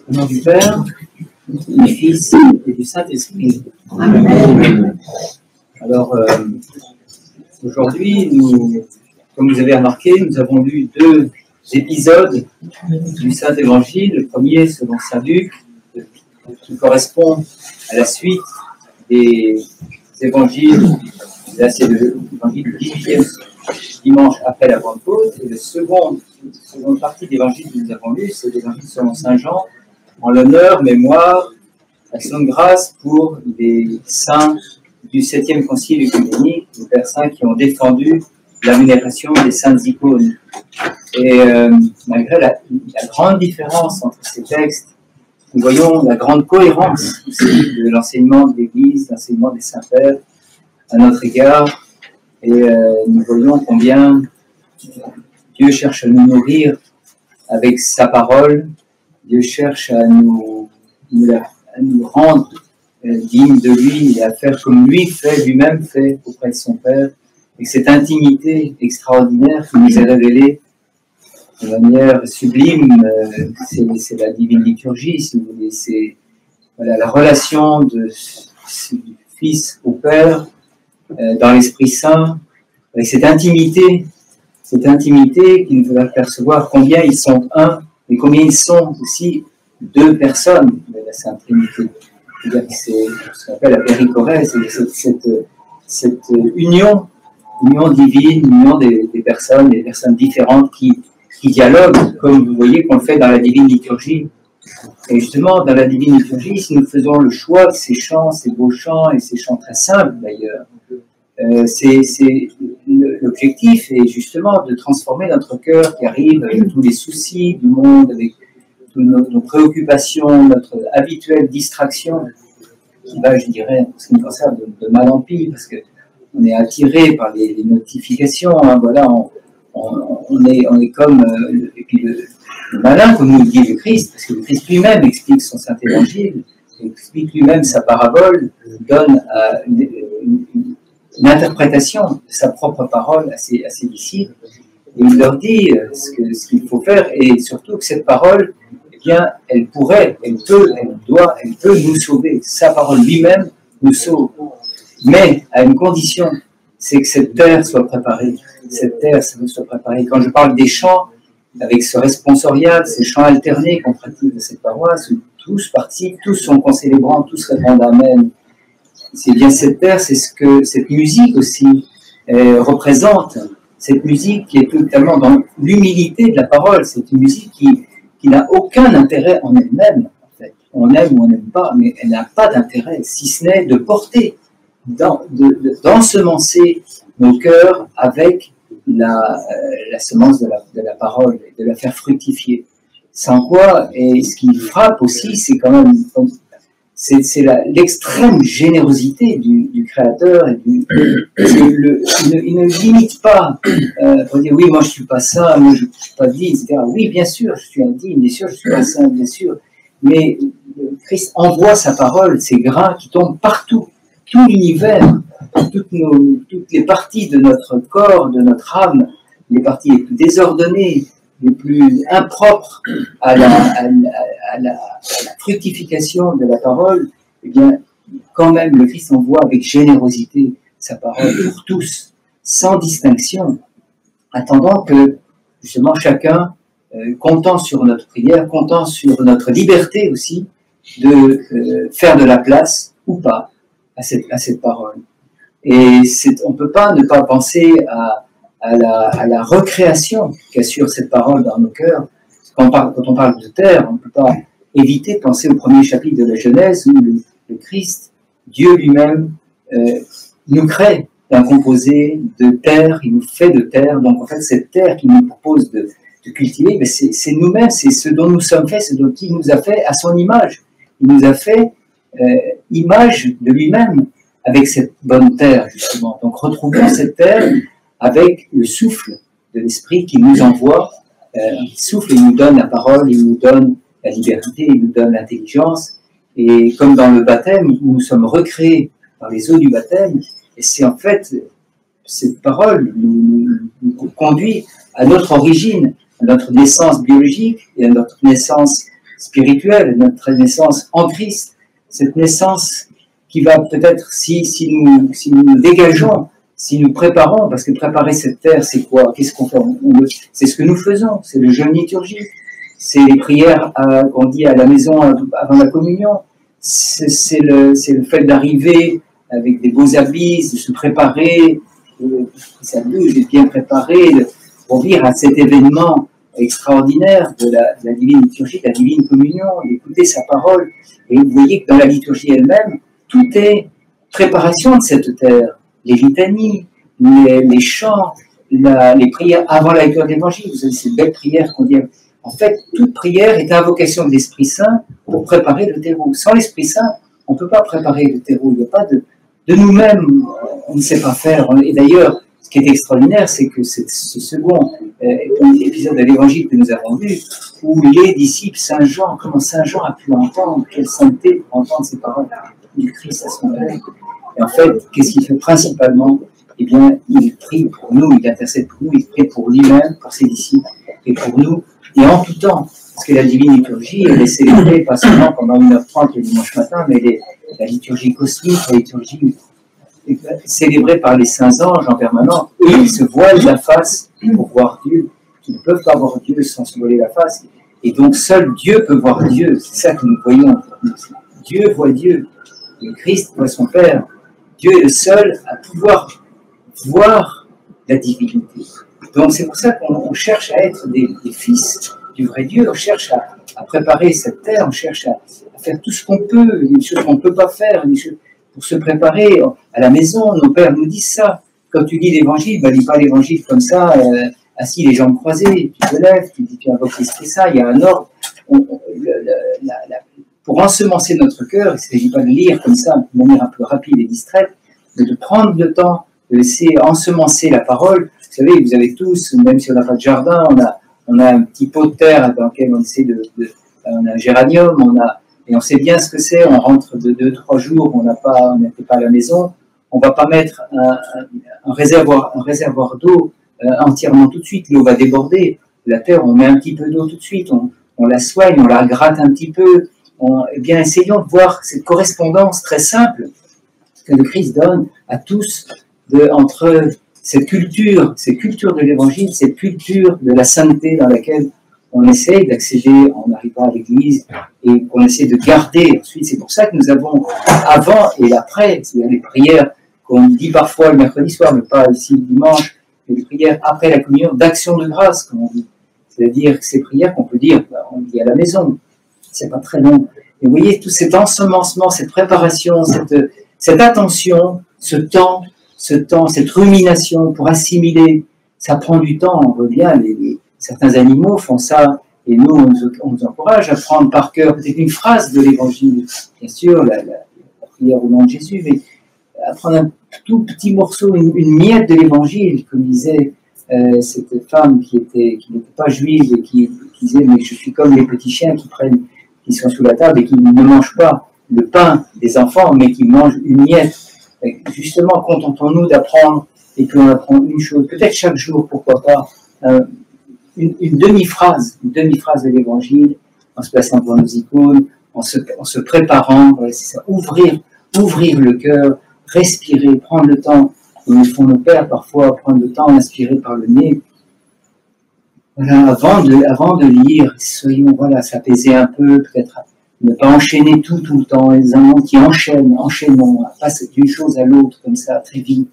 Au nom du Père, du Fils et du Saint-Esprit. Amen. Alors, aujourd'hui, comme vous avez remarqué, nous avons lu 2 épisodes du Saint-Évangile. Le premier, selon Saint Luc, qui correspond à la suite des évangiles. Là, c'est l'évangile du 18e dimanche après la Pentecôte. Et la seconde partie de l'évangile que nous avons lu, c'est l'évangile selon Saint Jean, en l'honneur, mémoire, action de grâce pour les saints du 7e concile œcuménique, les pères saints qui ont défendu la vénération des saintes icônes. Et malgré la grande différence entre ces textes, nous voyons la grande cohérence aussi de l'enseignement de l'Église, l'enseignement des saints-pères à notre égard. Et nous voyons combien Dieu cherche à nous nourrir avec sa parole. Dieu cherche à nous rendre dignes de lui et à faire comme lui-même fait auprès de son Père. Et cette intimité extraordinaire qui nous est révélée de manière sublime, c'est la divine liturgie, si vous voulez. C'est la relation du Fils au Père dans l'Esprit Saint, avec cette intimité qui nous fait percevoir combien ils sont un et combien ils sont aussi 2 personnes de la Sainte Trinité. C'est ce qu'on appelle la périchorèse, cette union divine, union des personnes différentes qui dialoguent, comme vous voyez qu'on le fait dans la divine liturgie. Et justement, dans la divine liturgie, si nous faisons le choix de ces chants, ces beaux chants, et ces chants très simples d'ailleurs, l'objectif est justement de transformer notre cœur qui arrive avec tous les soucis du monde, avec toutes nos préoccupations, notre habituelle distraction, qui va, je dirais, en ce qui me concerne, de mal en pis, parce qu'on est attiré par les notifications, hein, voilà, on est comme, et puis le malin, comme nous le dit le Christ, parce que le Christ lui-même explique son Saint-Évangile, explique lui-même sa parabole, donne une interprétation de sa propre parole à ses disciples, et il leur dit ce qu'il faut faire, et surtout que cette parole, eh bien, elle peut nous sauver. Sa parole lui-même nous sauve. Mais à une condition, c'est que cette terre soit préparée. Cette terre soit préparée. Quand je parle des chants, avec ce responsorial, ces chants alternés qu'on pratique de cette paroisse, où tous participent, tous sont concélébrants, tous répondent Amen. C'est bien cette terre, c'est ce que cette musique aussi représente. Cette musique qui est totalement dans l'humilité de la parole. C'est une musique qui n'a aucun intérêt en elle-même. En fait. On aime ou on n'aime pas, mais elle n'a pas d'intérêt, si ce n'est de porter, d'ensemencer nos cœurs avec la semence de la parole, et de la faire fructifier. Sans quoi, et ce qui frappe aussi, c'est quand même c'est l'extrême générosité du Créateur. Il ne limite pas pour dire oui, moi je ne suis pas saint, moi je ne suis pas digne, etc. Oui, bien sûr, je suis indigne, bien sûr, je ne suis pas saint, bien sûr. Mais Christ envoie sa parole, ces grains qui tombent partout, tout l'univers, toutes les parties de notre corps, de notre âme, les parties les plus désordonnées, les plus impropres à la fructification de la parole, eh bien, quand même, le Christ envoie avec générosité sa parole pour tous, sans distinction, attendant que, justement, chacun, comptant sur notre prière, comptant sur notre liberté aussi, de faire de la place, ou pas, à cette parole. Et on ne peut pas ne pas penser à la recréation qu'assure cette parole dans nos cœurs. Quand on parle de terre, on ne peut pas éviter de penser au premier chapitre de la Genèse où le Christ, Dieu lui-même, nous crée d'un composé de terre, il nous fait de terre. Donc en fait, cette terre qu'il nous propose de cultiver, mais c'est nous-mêmes, c'est ce dont nous sommes faits, ce dont il nous a fait à son image. Il nous a fait image de lui-même avec cette bonne terre, justement. Donc retrouvons cette terre avec le souffle de l'Esprit qui nous envoie, il souffle, il nous donne la parole, il nous donne la liberté, il nous donne l'intelligence. Et comme dans le baptême, où nous sommes recréés par les eaux du baptême, et c'est en fait, cette parole nous conduit à notre origine, à notre naissance biologique et à notre naissance spirituelle, notre naissance en Christ, cette naissance qui va peut-être, si nous dégageons, si nous préparons, parce que préparer cette terre, c'est quoi? Qu'est-ce qu'on fait? C'est ce que nous faisons, c'est le jeûne liturgique, c'est les prières qu'on dit à la maison avant la communion, c'est le fait d'arriver avec des beaux habits, de se préparer, de bien préparer, pour dire à cet événement extraordinaire de la divine liturgie, de la divine communion, d'écouter sa parole. Et vous voyez que dans la liturgie elle-même, tout est préparation de cette terre. Les litanies, les chants, les prières avant la lecture de l'évangile. Vous avez ces belles prières qu'on dit. En fait, toute prière est invocation de l'Esprit Saint pour préparer le terreau. Sans l'Esprit Saint, on ne peut pas préparer le terreau. Il n'y a pas de nous-mêmes, on ne sait pas faire. Et d'ailleurs, ce qui est extraordinaire, c'est que ce second épisode de l'évangile que nous avons vu, où les disciples, Saint Jean, comment Saint Jean a pu entendre, quelle sainteté pour entendre ces paroles du Christ à son Père. Et en fait, qu'est-ce qu'il fait principalement? Eh bien, il prie pour nous, il intercède pour nous, il prie pour lui-même, pour ses disciples, et pour nous, et en tout temps. Parce que la divine liturgie, elle est célébrée pas seulement pendant 1h30 le dimanche matin, mais la liturgie cosmique, la liturgie célébrée par les saints anges en permanence. Eux, ils se voilent la face pour voir Dieu, qui ne peuvent pas voir Dieu sans se voiler la face. Et donc, seul Dieu peut voir Dieu. C'est ça que nous voyons. Dieu voit Dieu. Le Christ voit son Père. Dieu est le seul à pouvoir voir la divinité. Donc, c'est pour ça qu'on cherche à être des fils du vrai Dieu. On cherche à préparer cette terre. On cherche à faire tout ce qu'on peut, des choses qu'on ne peut pas faire, des choses pour se préparer à la maison. Nos pères nous disent ça. Quand tu lis l'évangile, lis pas l'évangile comme ça, assis les jambes croisées, tu te lèves, tu invoques l'Esprit Saint, il y a un ordre. Pour ensemencer notre cœur, il ne s'agit pas de lire comme ça, de manière un peu rapide et distraite, mais de prendre le temps, de laisser ensemencer la parole. Vous savez, vous avez tous, même si on n'a pas de jardin, on a un petit pot de terre dans lequel on essaie on a un géranium, et on sait bien ce que c'est, on rentre de 2-3 jours, on n'était pas à la maison, on ne va pas mettre un réservoir d'eau entièrement tout de suite, l'eau va déborder, la terre, on met un petit peu d'eau tout de suite, on la soigne, on la gratte un petit peu, eh bien essayons de voir cette correspondance très simple que le Christ donne à tous entre cette culture de l'évangile, cette culture de la sainteté dans laquelle on essaie d'accéder en arrivant à l'église et qu'on essaie de garder ensuite. C'est pour ça que nous avons avant et après, c'est-à-dire les prières qu'on dit parfois le mercredi soir, mais pas ici le dimanche, mais les prières après la communion d'action de grâce, comme on dit. C'est-à-dire ces prières qu'on peut dire, on dit à la maison, c'est pas très long. Et vous voyez, tout cet ensemencement, cette préparation, cette attention, ce temps, cette rumination pour assimiler, ça prend du temps, on voit bien, certains animaux font ça, et nous, on nous encourage à prendre par cœur peut-être une phrase de l'Évangile, bien sûr, la prière au nom de Jésus, mais à prendre un tout petit morceau, une miette de l'Évangile, comme disait cette femme qui n'était pas juive et qui disait, mais je suis comme les petits chiens qui sont sous la table et qui ne mangent pas le pain des enfants, mais qui mangent une miette. Et justement, contentons-nous d'apprendre, et que l'on apprend une chose, peut-être chaque jour, pourquoi pas, une demi-phrase de l'Évangile, en se plaçant devant nos icônes, en se préparant, c'est ça, ouvrir le cœur, respirer, prendre le temps, comme le font nos pères parfois, prendre le temps d'inspirer par le nez. Voilà, avant de lire, soyons, s'apaiser un peu, peut-être ne pas enchaîner tout le temps, les amants qui enchaînons, passent d'une chose à l'autre comme ça, très vite.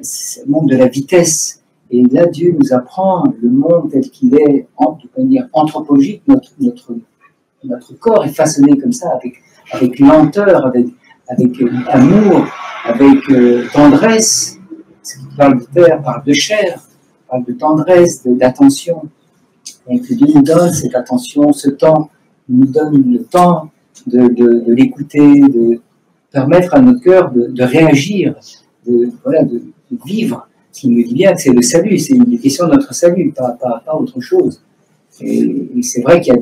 C'est le monde de la vitesse. Et là, Dieu nous apprend le monde tel qu'il est, de manière anthropologique. Notre corps est façonné comme ça, avec lenteur, avec amour, avec tendresse. Ce qui parle de terre, parle de chair, parle de tendresse, d'attention. Et que Dieu nous donne cette attention, ce temps, nous donne le temps de l'écouter, de permettre à notre cœur de réagir, de vivre. Ce qui nous dit bien que c'est le salut, c'est une question de notre salut, pas autre chose. Et c'est vrai qu'il y a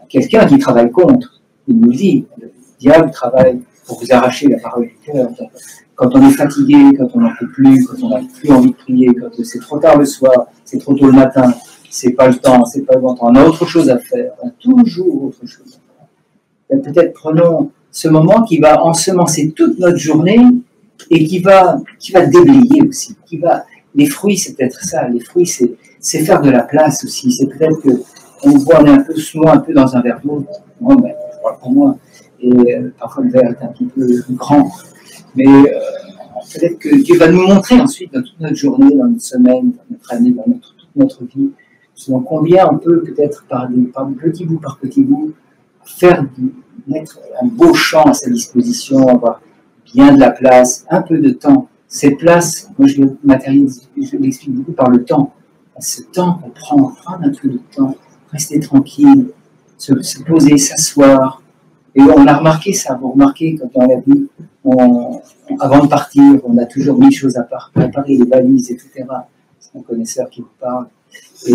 quelqu'un qui travaille contre. Il nous dit, le diable travaille pour vous arracher la parole du cœur. Quand on est fatigué, quand on n'en peut plus, quand on n'a plus envie de prier, quand c'est trop tard le soir, c'est trop tôt le matin, c'est pas le temps, c'est pas le bon temps. On a autre chose à faire, on a toujours autre chose à faire. Peut-être prenons ce moment qui va ensemencer toute notre journée et qui va déblayer aussi. Les fruits, c'est peut-être ça. Les fruits, c'est faire de la place aussi. C'est peut-être que on voit, on est un peu souvent un peu dans un verre d'eau. Moi, ben, je parle pour moi. Et parfois le verre est un petit peu grand. Mais peut-être que Dieu va nous montrer ensuite dans toute notre journée, dans notre semaine, dans notre année, dans toute notre vie, selon combien on peut peut-être par petit bout par petit bout mettre un beau champ à sa disposition, avoir bien de la place, un peu de temps. Cette place, moi je l'explique beaucoup par le temps. Ce temps qu'on prendre un peu de temps, rester tranquille, se poser, s'asseoir. Et on a remarqué ça, vous remarquez quand on l'a vu, avant de partir, on a toujours mille choses à préparer, les valises, etc. C'est un connaisseur qui vous parle. Et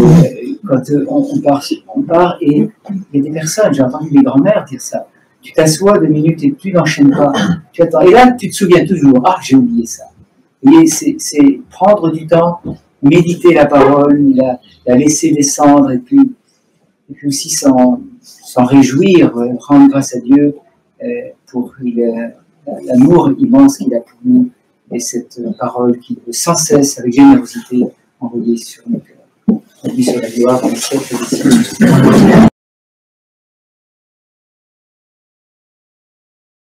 quand on part, et il y a des personnes, j'ai entendu mes grands-mères dire ça, tu t'assois 2 minutes et tu n'enchaînes pas, tu attends, et là tu te souviens toujours, ah j'ai oublié ça. Et c'est prendre du temps, méditer la parole, la laisser descendre, et puis aussi s'en réjouir, rendre grâce à Dieu pour l'amour immense qu'il a pour nous, et cette parole qui veut sans cesse, avec générosité, envoyer sur nos cœurs. Sur la gloire dans le siècle des siècles.